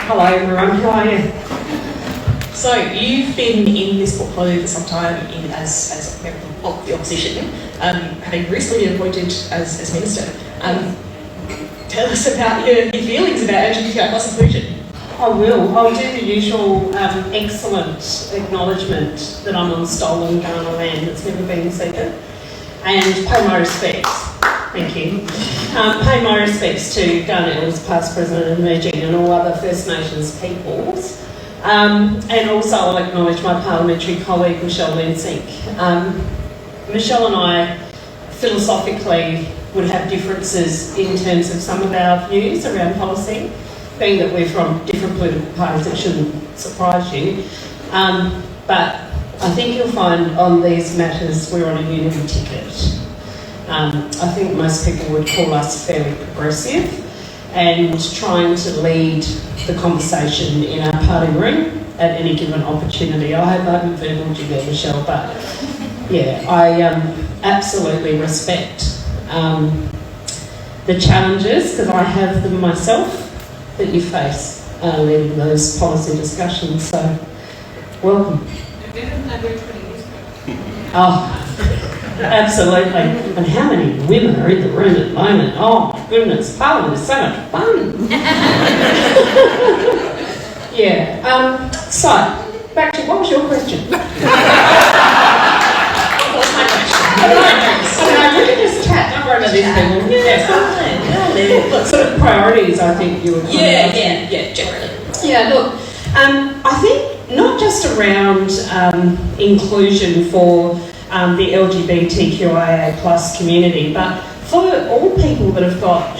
Hello everyone, how are you? So you've been in this portfolio for some time as a member of the opposition, having recently been appointed as Minister. Tell us about your feelings about LGBTI plus inclusion. I will. I'll do the usual excellent acknowledgement that I'm on stolen Ghana land that's never been ceded, and pay my respects. Thank you. Pay my respects to Ghana Elders, past, present and emerging, and all other First Nations peoples. And also I'll acknowledge my parliamentary colleague Michelle Lensink. Michelle and I philosophically would have differences in terms of some of our views around policy, being that we're from different political parties. It shouldn't surprise you. But I think you'll find on these matters we're on a unity ticket. I think most people would call us fairly progressive and trying to lead the conversation in our party room at any given opportunity. I hope I haven't verballed you there, Michelle, but yeah, I absolutely respect the challenges, because I have them myself, that you face leading those policy discussions. So, welcome. Oh, absolutely. And how many women are in the room at the moment? Oh my goodness, Parliament is so much fun. Yeah. So, back to, what was your question? What was my question? I really just chat. Don't worry about these people. Yeah, fine. What sort of priorities I think you would want? Yeah, generally. Yeah, look, I think not just around inclusion for the LGBTQIA plus community, but for all people that have got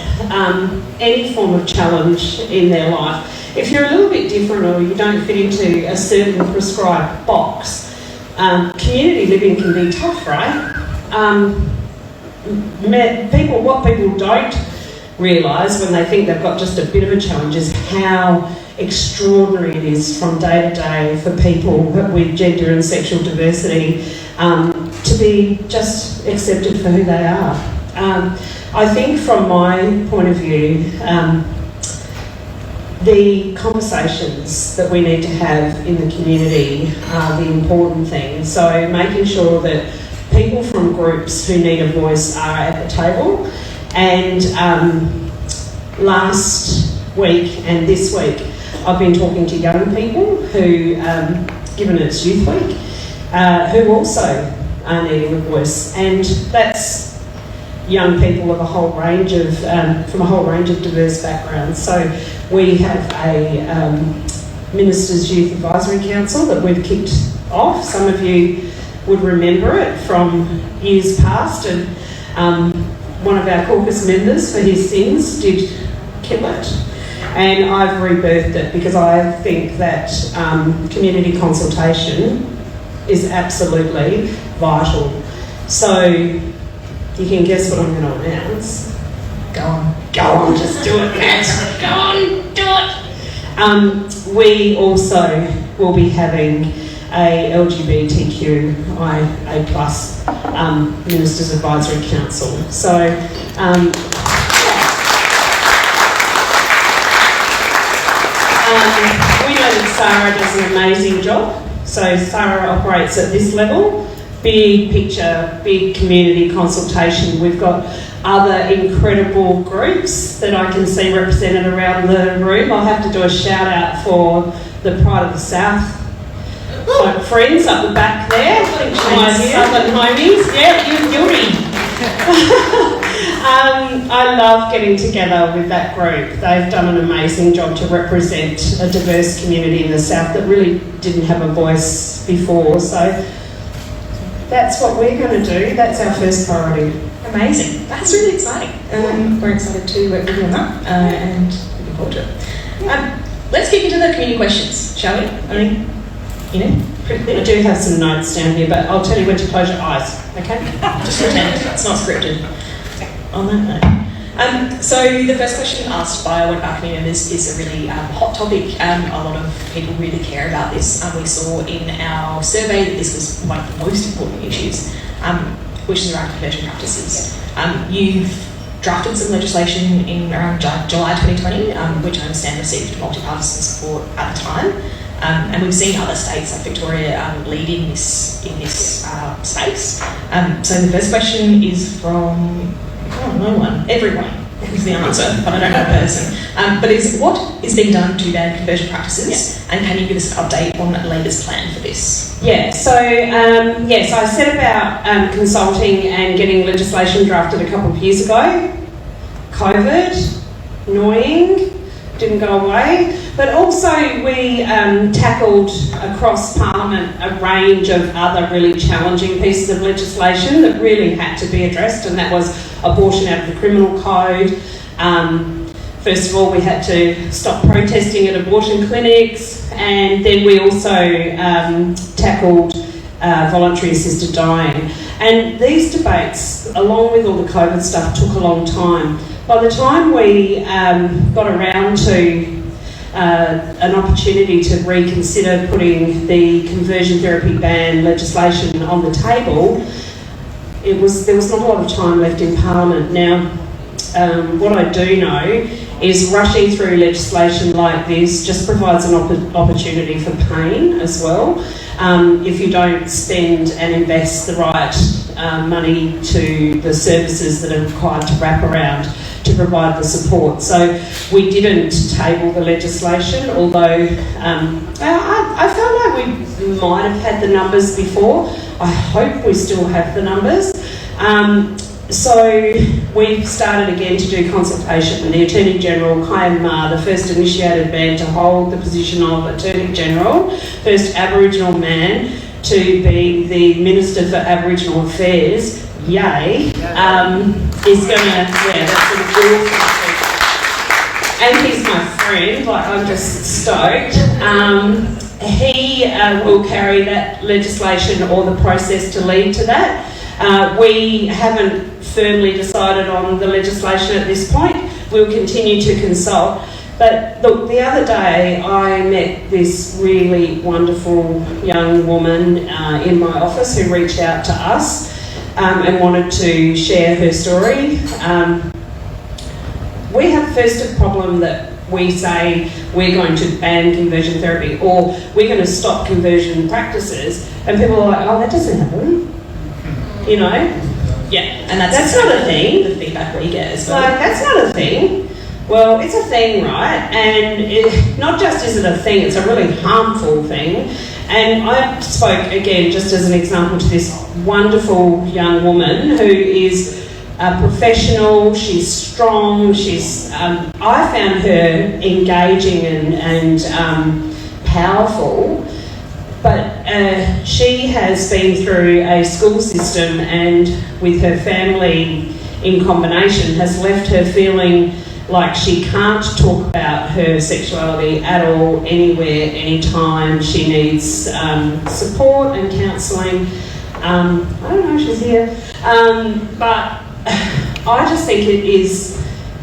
any form of challenge in their life. If you're a little bit different or you don't fit into a certain prescribed box, community living can be tough, right? What people don't realise when they think they've got just a bit of a challenge is how extraordinary it is from day to day for people with gender and sexual diversity to be just accepted for who they are. I think from my point of view, the conversations that we need to have in the community are the important thing. So making sure that people from groups who need a voice are at the table. And last week and this week, I've been talking to young people who, given it's Youth Week, who also are needing a voice. And that's young people of a whole range of, from a whole range of diverse backgrounds. So we have a Ministers' Youth Advisory Council that we've kicked off. Some of you would remember it from years past, and one of our caucus members, for his sins, did kill it. And I've rebirthed it because I think that community consultation is absolutely vital. So you can guess what I'm going to announce. Go on, just do it, Matt. Go on, do it. We also will be having a LGBTQIA plus Ministers Advisory Council. So, we know that Sarah does an amazing job. So Sarah operates at this level, big picture, big community consultation. We've got other incredible groups that I can see represented around the room. I'll have to do a shout out for the Pride of the South friends up the back there, my southern homies. Yeah, Yuri. I love getting together with that group. They've done an amazing job to represent a diverse community in the South that really didn't have a voice before. So that's what we're going to do. That's our first priority. Amazing. That's really exciting. We're excited to work with you on that and looking forward to it. Let's kick into the community questions, shall we? I mean, I do have some notes down here, but I'll tell you when to close your eyes, okay? Just pretend. It's not scripted. On that note. So the first question asked by one of our community members is a really hot topic. A lot of people really care about this. We saw in our survey that this was one of the most important issues, which is around conversion practices. You've drafted some legislation in around July 2020, which I understand received multi-partisan support at the time. And we've seen other states like Victoria lead in this space. So the first question is from no one, everyone is the answer, but I don't know the person. But is what is being done to ban conversion practices, and can you give us an update on Labor's plan for this? Yeah, so I set about consulting and getting legislation drafted a couple of years ago. COVID, annoying, didn't go away. But also we tackled across Parliament a range of other really challenging pieces of legislation that really had to be addressed, and that was abortion out of the criminal code. First of all, we had to stop protesting at abortion clinics, and then we also tackled voluntary assisted dying. And these debates, along with all the COVID stuff, took a long time. By the time we got around to an opportunity to reconsider putting the conversion therapy ban legislation on the table, there was not a lot of time left in Parliament. Now, what I do know is rushing through legislation like this just provides an opportunity for pain as well. If you don't spend and invest the right money to the services that are required to wrap around to provide the support. So we didn't table the legislation, although I felt like we might have had the numbers before. I hope we still have the numbers. So we've started again to do consultation. The Attorney General, Kayam Ma, the first initiated man to hold the position of Attorney General, first Aboriginal man to be the Minister for Aboriginal Affairs, yay, is going to, that's an awesome. And he's my friend, like I'm just stoked. He will carry that legislation or the process to lead to that. We haven't firmly decided on the legislation at this point. We'll continue to consult. But look, the other day I met this really wonderful young woman in my office who reached out to us and wanted to share her story. We have first a problem that we say we're going to ban conversion therapy or we're going to stop conversion practices, and people are like, oh, that doesn't happen. You know? Yeah, and that's not a thing. The feedback we get as well. Like, that's not a thing. Well, it's a thing, right? And not just is it a thing, it's a really harmful thing. And I spoke, again, just as an example, to this wonderful young woman who is a professional, she's strong, I found her engaging and powerful. But she has been through a school system and with her family in combination has left her feeling like she can't talk about her sexuality at all, anywhere, anytime. She needs support and counselling. I don't know if she's here. But I just think it is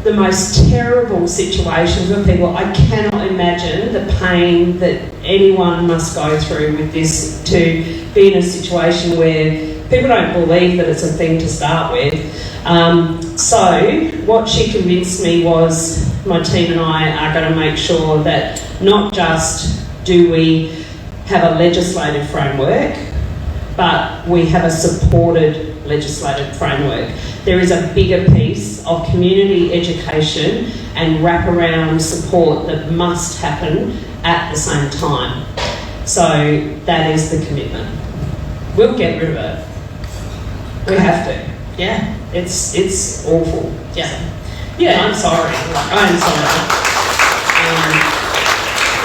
the most terrible situation for people. I cannot imagine the pain that anyone must go through with this, to be in a situation where people don't believe that it's a thing to start with. So what she convinced me was my team and I are going to make sure that not just do we have a legislative framework, but we have a supported legislative framework. There is a bigger piece of community education and wraparound support that must happen at the same time. So that is the commitment. We'll get rid of it. We have to. Yeah, it's awful. Yeah. Yeah, I'm sorry. I'm sorry.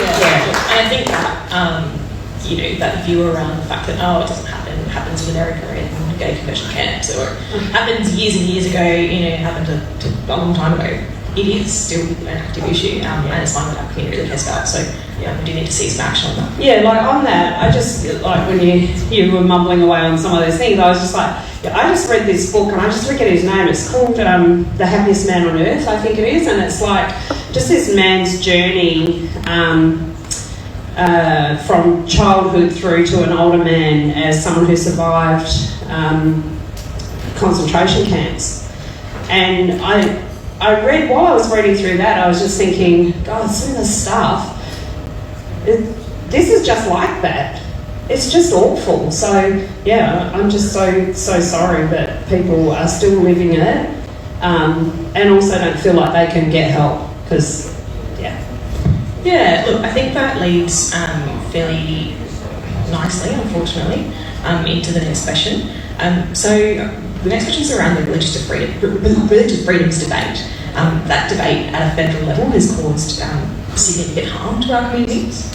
And I think that, that view around the fact that, oh, it doesn't happen, it happens in America in gay conversion camps, or it happens years and years ago, it happened a long time ago. It is still an active issue, and it's one that our community really cares about. So we do need to see some action on that. Yeah, like on that, I just, like when you were mumbling away on some of those things, I was just like, I just read this book and I just forget his name. It's called The Happiest Man on Earth, I think it is, and it's like just this man's journey from childhood through to an older man as someone who survived concentration camps. And I read, while I was reading through that, I was just thinking, God, some of the stuff, this is just like that. It's just awful. So, yeah, I'm just so sorry that people are still living it, and also don't feel like they can get help, because, yeah. Yeah, look, I think that leads fairly nicely, unfortunately, into the next question. So the next question is around the religious freedoms debate. That debate at a federal level has caused significant harm to our communities.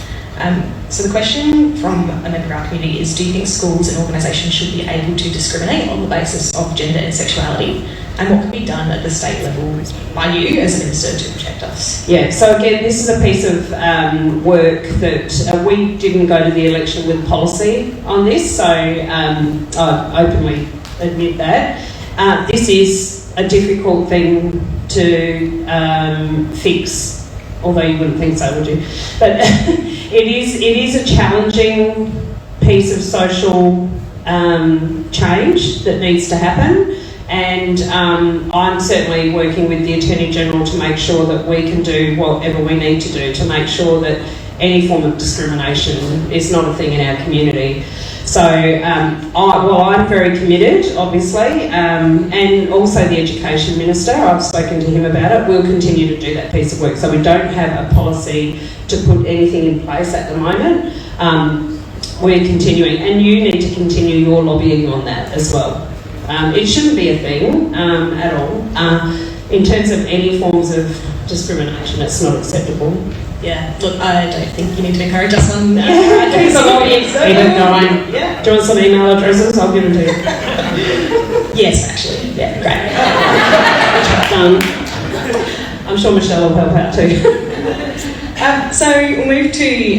So the question from a member of our community is, do you think schools and organisations should be able to discriminate on the basis of gender and sexuality? And what can be done at the state level by you as an minister to protect us? Yeah, so again, this is a piece of work that we didn't go to the election with policy on this, so I openly admit that. This is a difficult thing to fix, although you wouldn't think so, would you? But it is a challenging piece of social change that needs to happen. And I'm certainly working with the Attorney General to make sure that we can do whatever we need to do to make sure that any form of discrimination is not a thing in our community. So, I'm very committed, obviously, and also the Education Minister, I've spoken to him about it, we'll continue to do that piece of work. So we don't have a policy to put anything in place at the moment. We're continuing, and you need to continue your lobbying on that as well. It shouldn't be a thing at all. In terms of any forms of discrimination, it's not acceptable. Yeah, look, I don't think you need to encourage us on Keep on lobbying. Even going. Yeah. Do you want some email addresses? I'll give them to you. Yes, actually. Yeah, great. I'm sure Michelle will help out too. So we'll move to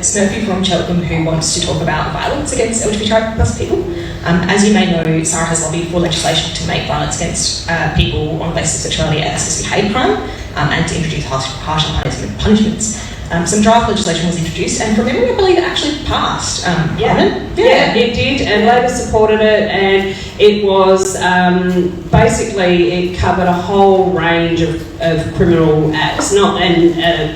Smurfy from Cheltenham, who wants to talk about violence against LGBTI+ people. As you may know, Sarah has lobbied for legislation to make violence against people on the basis of sexuality a specific hate crime, and to introduce harsher punishments. Some draft legislation was introduced, and from memory, I believe it actually passed. Yeah, it did, and Labor supported it, and it was basically it covered a whole range of criminal acts,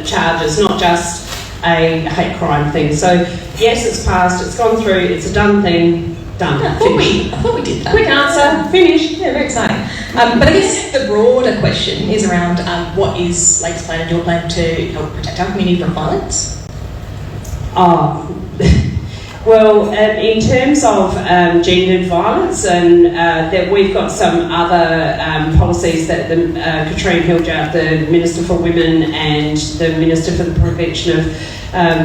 charges, not just a hate crime thing. So yes, it's passed, it's gone through, it's a done thing. Done. I thought we did that. Quick answer, finished. Yeah, very exciting. But I guess the broader question is around what is Labor's plan and your plan to help protect our community from violence? Well, in terms of gendered violence, and that we've got some other policies that Katrine Hildyard, the Minister for Women and the Minister for the Prevention of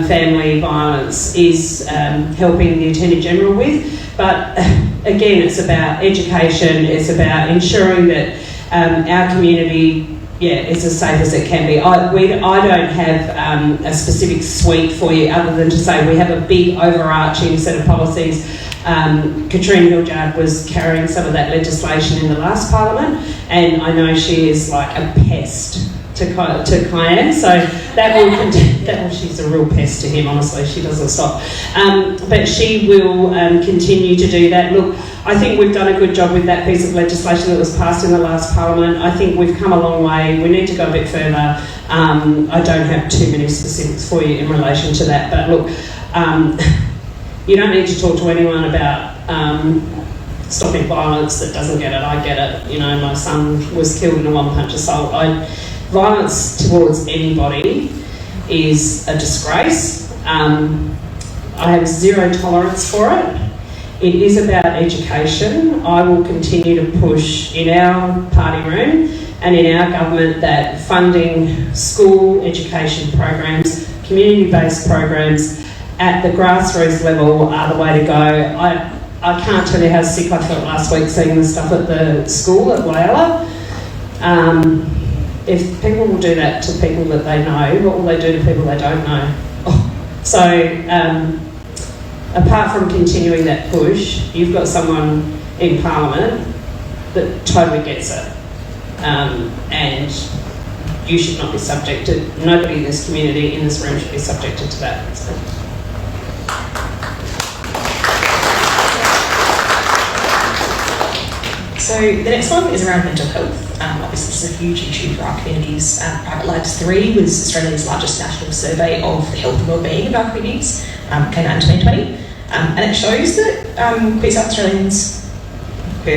Family Violence, is helping the Attorney General with. But again, it's about education, it's about ensuring that our community is as safe as it can be. I don't have a specific suite for you other than to say we have a big overarching set of policies. Katrine Hildyard was carrying some of that legislation in the last Parliament, and I know she is like a pest to Cayenne, so she's a real pest to him, honestly, she doesn't stop. But she will continue to do that. Look, I think we've done a good job with that piece of legislation that was passed in the last Parliament. I think we've come a long way. We need to go a bit further. I don't have too many specifics for you in relation to that, but look, you don't need to talk to anyone about stopping violence that doesn't get it. I get it. You know, my son was killed in a one-punch assault. Violence towards anybody is a disgrace. I have zero tolerance for it. It is about education. I will continue to push in our party room and in our government that funding school education programs, community-based programs at the grassroots level are the way to go. I can't tell you how sick I felt last week seeing the stuff at the school at Whyalla. If people will do that to people that they know, what will they do to people they don't know? So, apart from continuing that push, you've got someone in Parliament that totally gets it. And you should not be subjected, nobody in this community, in this room should be subjected to that. So So the next one is around mental health. Obviously this is a huge issue for our communities. Private Lives 3 was Australia's largest national survey of the health and wellbeing of our communities, came out in 2020. And it shows that queer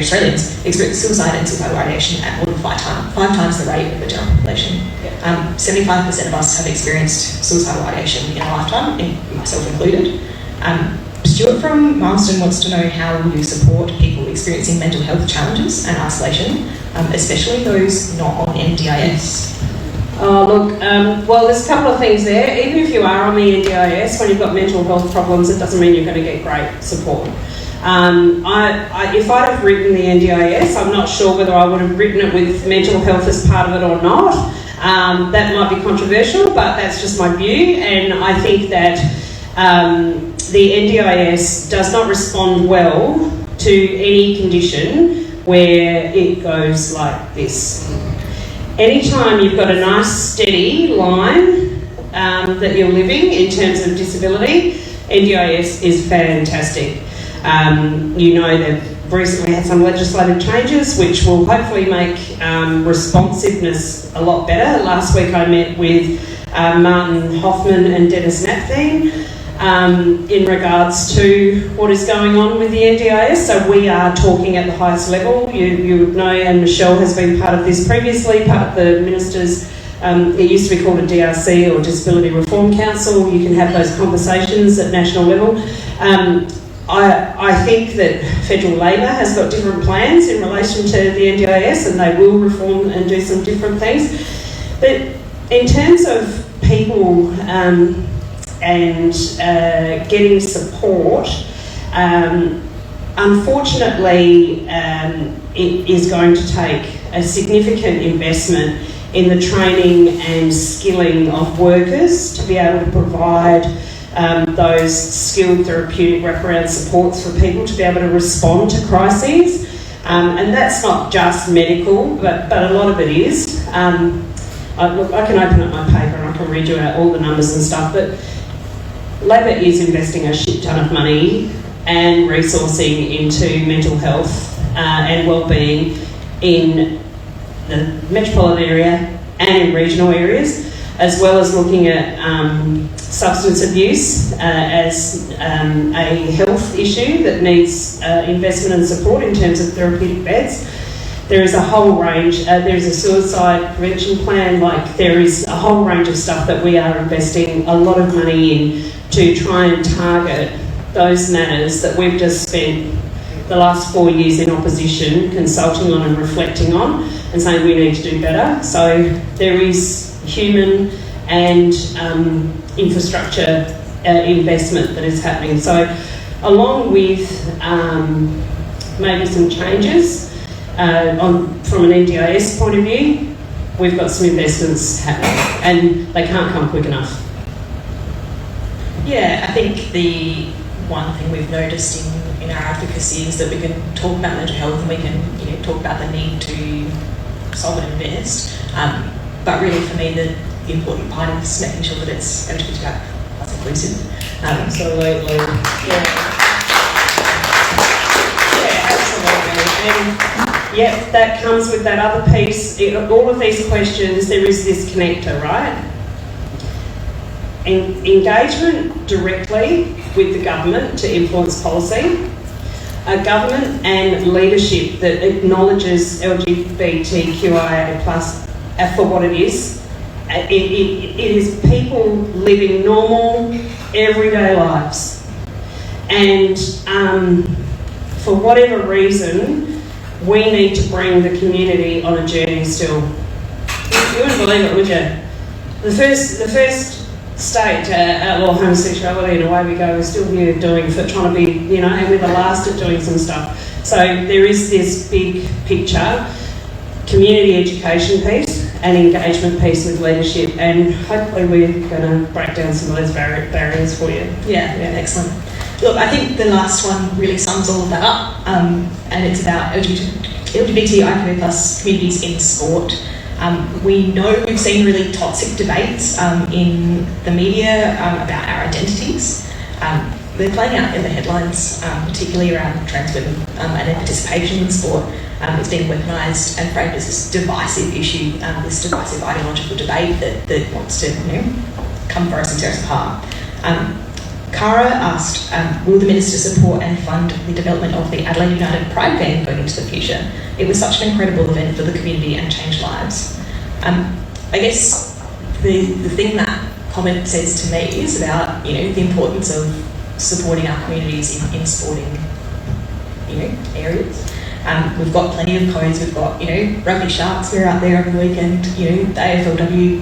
Australians experience suicide and suicidal ideation at more than five times the rate of the general population. 75% of us have experienced suicidal ideation in our lifetime, myself included. Stuart from Marsden wants to know how you support people experiencing mental health challenges and isolation, especially those not on NDIS. Well, there's a couple of things there. Even if you are on the NDIS, when you've got mental health problems, it doesn't mean you're going to get great support. If I'd have written the NDIS, I'm not sure whether I would have written it with mental health as part of it or not. That might be controversial, but that's just my view, and I think that the NDIS does not respond well to any condition where it goes like this. Anytime you've got a nice steady line that you're living in terms of disability, NDIS is fantastic. You know they've recently had some legislative changes which will hopefully make responsiveness a lot better. Last week I met with Martin Hoffman and Dennis Napthine in regards to what is going on with the NDIS. So we are talking at the highest level. You would know, and Michelle has been part of this previously, part of the Ministers', it used to be called a DRC or Disability Reform Council. You can have those conversations at national level. I think that Federal Labor has got different plans in relation to the NDIS, and they will reform and do some different things. But in terms of people and getting support, unfortunately it is going to take a significant investment in the training and skilling of workers to be able to provide those skilled therapeutic wraparound supports for people to be able to respond to crises. And that's not just medical, but a lot of it is. Look, I can open up my paper and I can read you out all the numbers and stuff, but Labor is investing a shit ton of money and resourcing into mental health and wellbeing in the metropolitan area and in regional areas, as well as looking at substance abuse as a health issue that needs investment and support in terms of therapeutic beds. There is a whole range, there is a suicide prevention plan, there is a whole range of stuff that we are investing a lot of money in to try and target those matters that we've just spent the last 4 years in opposition consulting on and reflecting on and saying we need to do better. So there is human and infrastructure investment that is happening. So along with maybe some changes from an NDIS point of view, we've got some investments happening and they can't come quick enough. Yeah, I think the one thing we've noticed in our advocacy is that we can talk about mental health and we can talk about the need to solve and invest. But really for me the important part is making sure that it's LGBTI plus inclusive. Absolutely. Yeah, absolutely. And yeah, that comes with that other piece. All of these questions, there is this connector, right? Engagement directly with the government to influence policy, a government and leadership that acknowledges LGBTQIA plus for what it is. It is people living normal, everyday lives. And for whatever reason, we need to bring the community on a journey still. You wouldn't believe it, would you? The first state to outlaw homosexuality, and away we go, we're still here trying to be, and we're the last at doing some stuff. So there is this big picture, community education piece and engagement piece with leadership, and hopefully we're going to break down some of those barriers for you. Yeah, excellent. Look, I think the last one really sums all of that up, and it's about LGBTIQA plus communities in sport. We know we've seen really toxic debates in the media about our identities. they're playing out in the headlines, particularly around trans women and their participation in sport. It's being weaponised and framed as this divisive issue, this divisive ideological debate that wants to, come for us and tear us apart. Cara asked, will the Minister support and fund the development of the Adelaide United Pride Band going into the future? It was such an incredible event for the community and changed lives. I guess the thing that comment says to me is about, the importance of supporting our communities in sporting, areas. We've got plenty of codes. We've got, Rugby Sharks, we're out there every weekend, the AFLW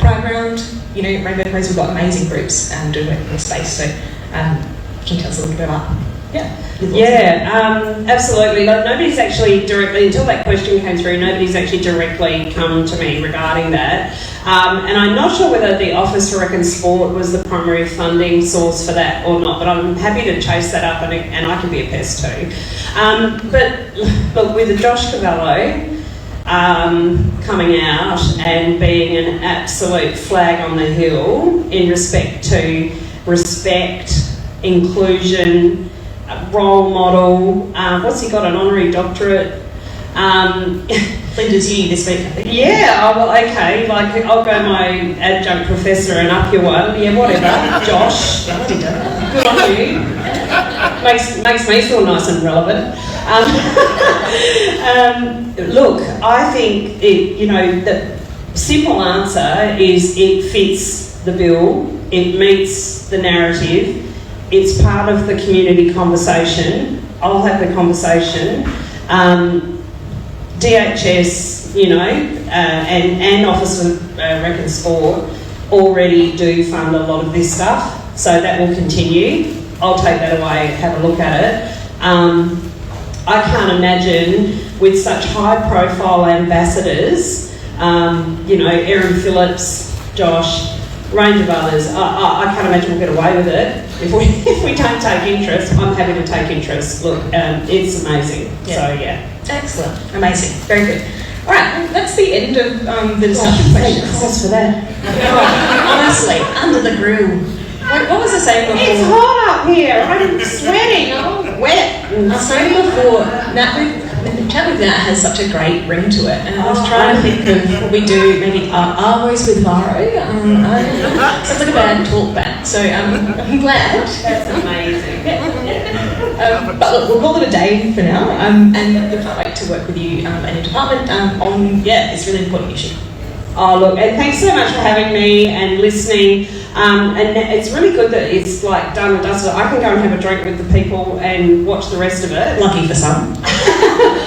Pride Round, Rainbow Crows, we've got amazing groups doing work in this space. So can you tell us a little bit about absolutely. Like, nobody's actually directly, until that question came through, nobody's actually directly come to me regarding that. And I'm not sure whether the Office for Rec and Sport was the primary funding source for that or not, but I'm happy to chase that up, and I can be a pest too. But look, with Josh Cavallo coming out and being an absolute flag on the hill in respect to respect, inclusion, role model, what's he got, an honorary doctorate? Flinders Uni this week, I think. Yeah, oh, well, okay, like, I'll go my adjunct professor and up your one. Yeah, whatever, Josh. Good on you. Makes me feel nice and relevant. Look, I think, the simple answer is it fits the bill, it meets the narrative, it's part of the community conversation. I'll have the conversation. DHS, and Office of Rec and Sport already do fund a lot of this stuff, so that will continue. I'll take that away, have a look at it. I can't imagine with such high-profile ambassadors, Erin Phillips, Josh, range of others. I can't imagine we'll get away with it if we don't take interest. I'm happy to take interest. Look, it's amazing. So yeah. Excellent, amazing, very good. All right, that's the end of the discussion questions. Thank Christ for that. Honestly, under the grill. What was I saying before? It's hot up here. I'm sweating. I'm wet. I was saying before, the chat with Nat has such a great ring to it, and I was trying to think of what we do, maybe our voice with Varo. Sounds like a bad talk back, so I'm glad. That's amazing. But look, we'll call it a day for now, and we can't wait to work with you and your department on this really important issue. Oh, look, and thanks so much for having me and listening. And it's really good that it's like done and dusted. I can go and have a drink with the people and watch the rest of it. Lucky for some.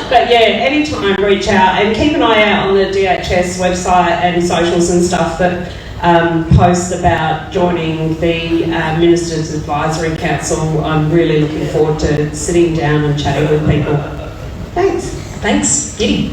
But yeah, anytime reach out and keep an eye out on the DHS website and socials and stuff that post about joining the Ministers Advisory Council. I'm really looking forward to sitting down and chatting with people. Thanks. Thanks. Giddy.